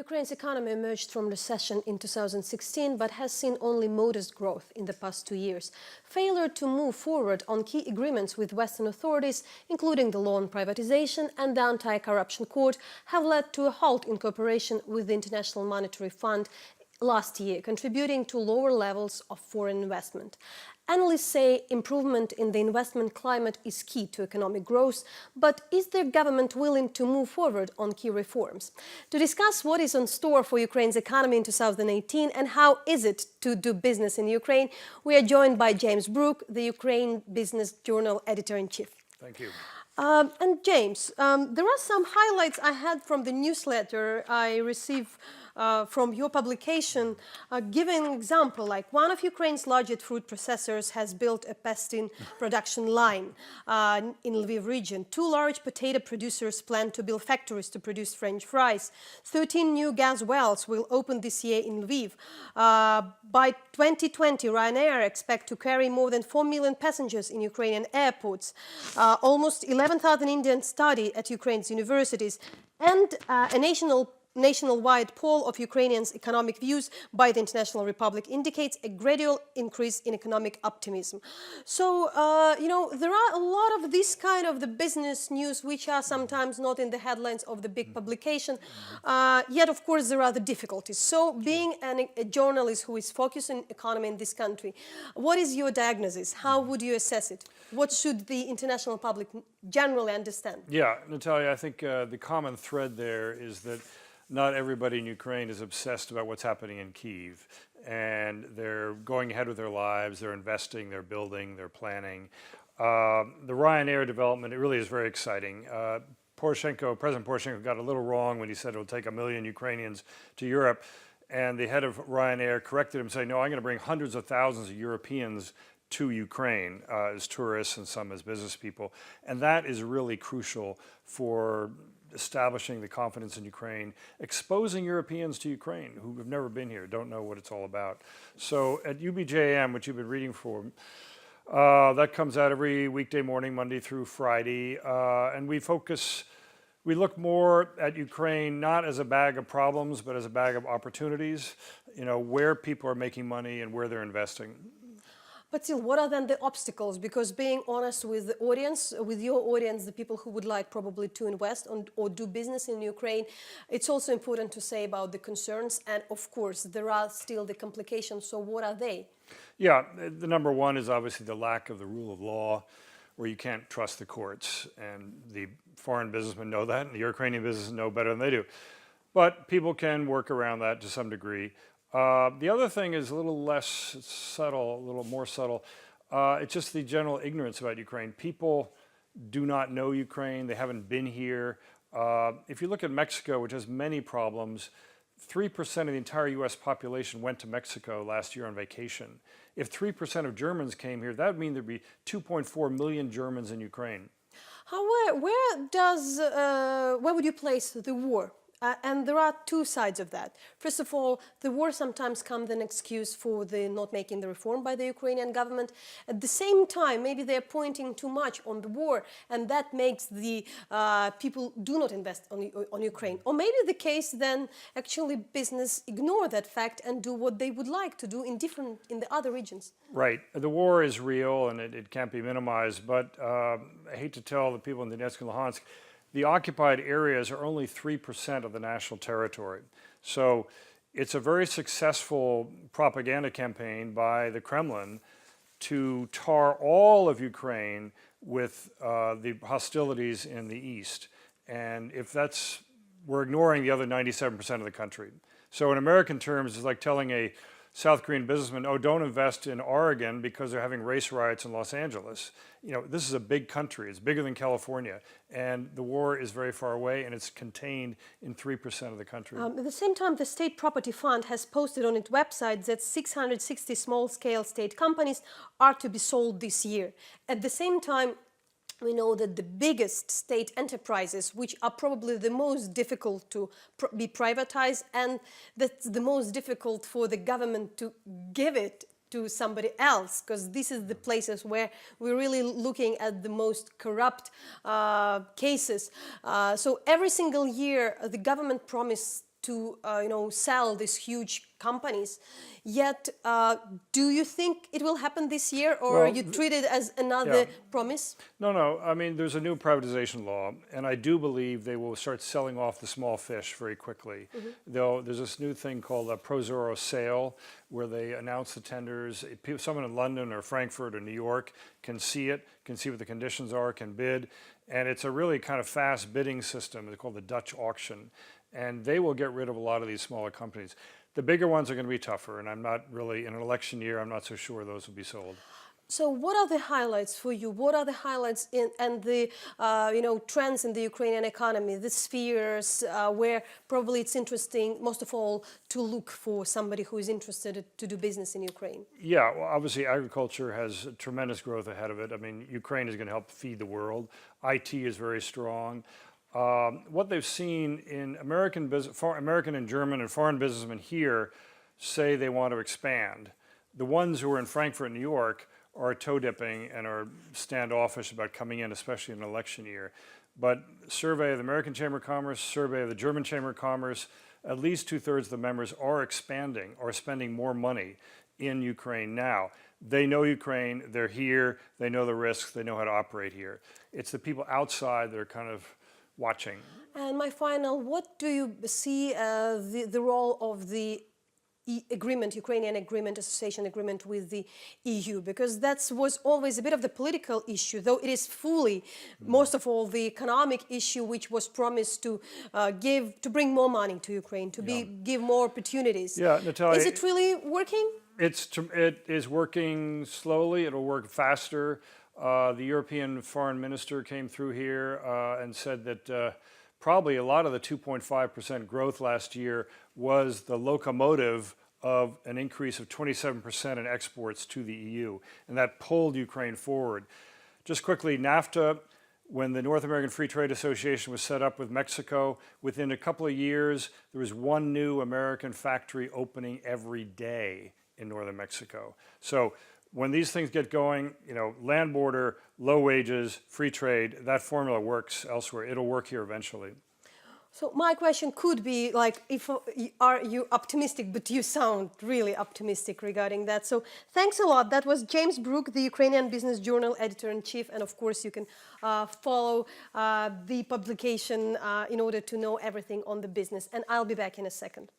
Ukraine's economy emerged from recession in 2016, but has seen only modest growth in the past 2 years. Failure to move forward on key agreements with Western authorities, including the loan privatization and the anti-corruption court, have led to a halt in cooperation with the International Monetary Fund last year, contributing to lower levels of foreign investment. Analysts say improvement in the investment climate is key to economic growth, but is the government willing to move forward on key reforms? To discuss what is on store for Ukraine's economy in 2018 and how is it to do business in Ukraine, we are joined by James Brook, the Ukraine Business Journal Editor-in-Chief. Thank you. And James, there are some highlights I had from the newsletter I received from your publication, giving an example, like one of Ukraine's largest fruit processors has built a pastin production line in Lviv region. 2 large potato producers plan to build factories to produce French fries. 13 new gas wells will open this year in Lviv. By 2020, Ryanair expect to carry more than 4 million passengers in Ukrainian airports. Almost 11,000 Indians study at Ukraine's universities, and a nationwide poll of Ukrainians' economic views by the International Republic indicates a gradual increase in economic optimism. So, there are a lot of this kind of the business news which are sometimes not in the headlines of the big publication, yet of course there are the difficulties. So, being a journalist who is focused on economy in this country, what is your diagnosis? How would you assess it? What should the international public generally understand? Yeah, Natalia, I think the common thread there is that not everybody in Ukraine is obsessed about what's happening in Kyiv, and they're going ahead with their lives, they're investing, they're building, they're planning. The Ryanair development, it really is very exciting. President Poroshenko got a little wrong when he said it'll take 1 million Ukrainians to Europe, and the head of Ryanair corrected him, saying, no, I'm going to bring hundreds of thousands of Europeans to Ukraine as tourists and some as business people. And that is really crucial for establishing the confidence in Ukraine, exposing Europeans to Ukraine who have never been here, don't know what it's all about. So at UBJM, which you've been reading for, that comes out every weekday morning, Monday through Friday, and we look more at Ukraine not as a bag of problems, but as a bag of opportunities, where people are making money and where they're investing. But still, what are then the obstacles? Because being honest with the audience, with your audience, the people who would like probably to invest or do business in Ukraine, it's also important to say about the concerns. And of course, there are still the complications. So what are they? Yeah, the number one is obviously the lack of the rule of law, where you can't trust the courts. And the foreign businessmen know that, and the Ukrainian businesses know better than they do. But people can work around that to some degree. The other thing is a little less subtle, a little more subtle. It's just the general ignorance about Ukraine. People do not know Ukraine. They haven't been here. If you look at Mexico, which has many problems, 3% of the entire U.S. population went to Mexico last year on vacation. If 3% of Germans came here, that would mean there'd be 2.4 million Germans in Ukraine. Where would you place the war? And there are 2 sides of that. First of all, the war sometimes comes as an excuse for the not making the reform by the Ukrainian government. At the same time, maybe they're pointing too much on the war, and that makes the people do not invest on Ukraine. Or maybe the case then actually business ignore that fact and do what they would like to do in the other regions. Right. The war is real and it can't be minimized, but I hate to tell the people in Donetsk and Luhansk, the occupied areas are only 3% of the national territory. So it's a very successful propaganda campaign by the Kremlin to tar all of Ukraine with the hostilities in the east. And we're ignoring the other 97% of the country. So in American terms, it's like telling a South Korean businessman, oh, don't invest in Oregon because they're having race riots in Los Angeles. This is a big country. It's bigger than California. And the war is very far away, and it's contained in 3% of the country. At the same time, the State Property Fund has posted on its website that 660 small-scale state companies are to be sold this year. At the same time, we know that the biggest state enterprises, which are probably the most difficult to be privatized, and that's the most difficult for the government to give it to somebody else, because this is the places where we're really looking at the most corrupt cases. So every single year, the government promised to sell these huge companies. Yet, do you think it will happen this year, or Well, you treat it as another yeah. promise? No. I mean, there's a new privatization law, and I do believe they will start selling off the small fish very quickly. There's this new thing called a Prozoro sale, where they announce the tenders. Someone in London or Frankfurt or New York can see it, can see what the conditions are, can bid, and it's a really kind of fast bidding system. It's called the Dutch auction, and they will get rid of a lot of these smaller companies. The bigger ones are going to be tougher, and I'm not really, in an election year, I'm not so sure those will be sold. So what are the highlights for you? What are the highlights and the trends in the Ukrainian economy, the spheres where probably it's interesting, most of all, to look for somebody who is interested to do business in Ukraine? Yeah, well, obviously agriculture has tremendous growth ahead of it. I mean, Ukraine is going to help feed the world. IT is very strong. What they've seen in American and German and foreign businessmen here say they want to expand. The ones who are in Frankfurt and New York are toe dipping and are standoffish about coming in, especially in an election year. But survey of the American Chamber of Commerce, survey of the German Chamber of Commerce, at least 2/3 of the members are expanding, are spending more money in Ukraine now. They know Ukraine, they're here, they know the risks, they know how to operate here. It's the people outside that are kind of watching. And my final, what do you see the role of the agreement, Ukrainian agreement, association agreement with the EU? Because that was always a bit of the political issue, though it is fully, most of all, the economic issue, which was promised to bring more money to Ukraine, to give more opportunities. Yeah, Natalia, is it really working? It is working slowly. It'll work faster. The European foreign minister came through here and said that probably a lot of the 2.5% growth last year was the locomotive of an increase of 27% in exports to the EU, and that pulled Ukraine forward. Just quickly, NAFTA, when the North American Free Trade Association was set up with Mexico, within a couple of years, there was one new American factory opening every day in northern Mexico. So when these things get going, land border, low wages, free trade, that formula works elsewhere. It'll work here eventually. So my question could be like, are you optimistic? But you sound really optimistic regarding that. So thanks a lot. That was James Brook, the Ukrainian Business Journal editor-in-chief. And of course, you can follow the publication in order to know everything on the business. And I'll be back in a second.